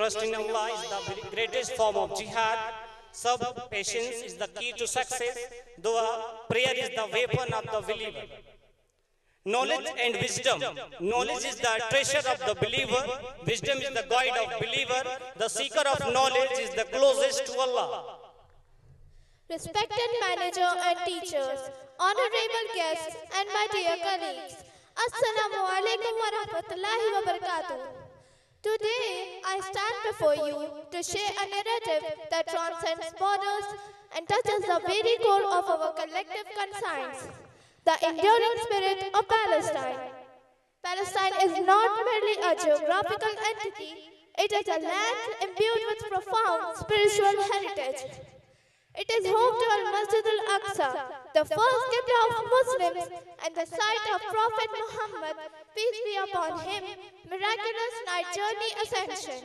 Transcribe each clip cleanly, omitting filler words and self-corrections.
trust in Allah is the greatest form of jihad. Patience is the key to success. Dua, prayer is the weapon of the believer. Knowledge and wisdom. Knowledge is the treasure of the believer. Wisdom is the guide of believer. The seeker of knowledge is the closest to Allah. Respected manager and teachers, honorable guests and my dear colleagues, Assalamu alaikum wa rahmatullahi wa barakatuh. Today, I stand before you to share a narrative that transcends borders and touches the very core of our collective conscience, the enduring spirit of Palestine. Palestine is not merely a geographical entity, it is a land imbued with profound spiritual heritage. It is home to Al-Masjid Al-Aqsa, the first Qibla of Muslims and the site of Prophet Muhammad, peace be upon him, miraculous night journey ascension.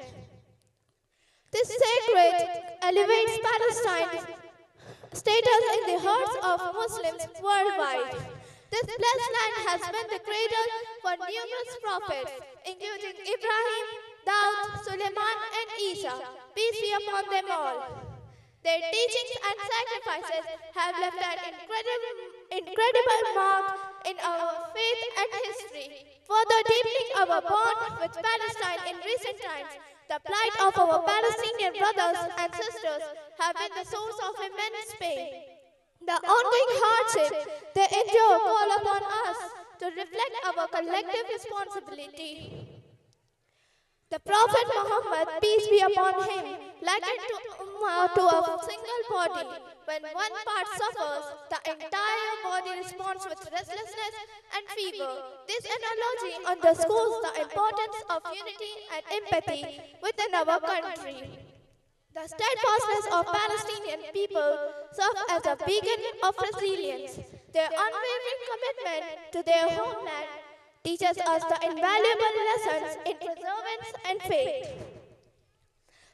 This sacred elevates Palestine's status in the hearts of Muslims worldwide. This blessed land has been the cradle for numerous prophets, including Ibrahim, Daud, Suleiman, and Isa, peace be upon them all. Their teachings and sacrifices have left an incredible mark in our faith and history, further deepening our bond with Palestine in recent times. The plight of our Palestinian brothers and sisters have been the source of immense pain. The ongoing hardship they endure call upon us to reflect our collective responsibility. The Prophet Muhammad, peace be upon him, likened to Ummah to a single body. When one part suffers, the entire body responds with restlessness and fever. This analogy underscores the importance of unity and empathy within our country. The steadfastness of Palestinian people serves as a beacon of resilience. Their unwavering commitment to their homeland teaches us the invaluable lessons in perseverance and faith.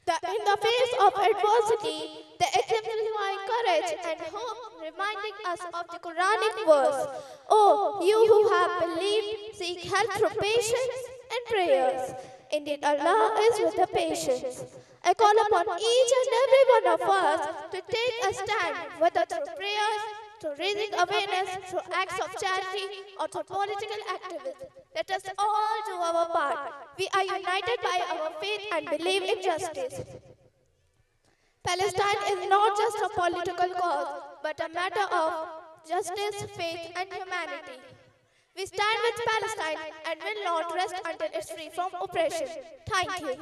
In the face of adversity, they exemplify courage and hope, reminding us of the Quranic verse, "Oh, you who have believed, seek help through patience and prayers. Indeed, Allah is with the patience." I call upon each and every one of us to take a stand, whether through prayers, through raising awareness, through acts of charity, or through political activism. Let us all do our part. We are united by our faith and believe in justice. Palestine is not just a political cause, but a matter of justice, faith, and humanity. We stand with Palestine and will not rest until it's free from oppression. Thank you.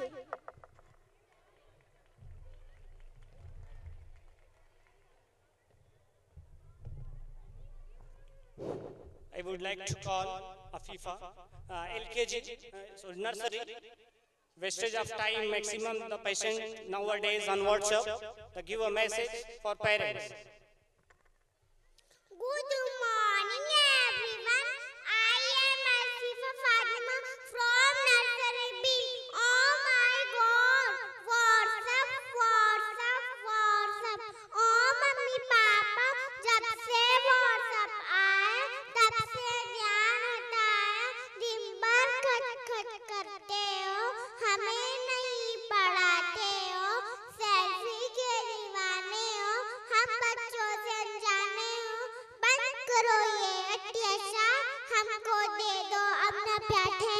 I would like to call Afifa, LKG, so nursery, wastage of time maximum the patient nowadays on WhatsApp, to give a message for parents. Good morning everyone, I am Afifa Fatima from nursery B. Oh my God, WhatsApp. Oh mummy पापा जब से WhatsApp आया तब से ध्यान हटाया दिन भर खट करते हो हमें नहीं पढ़ाते हो सेल्फी के दीवाने हो हम बच्चों से अनजाने हो बंद करो ये अत्याचार हमको दे दो अपना प्यार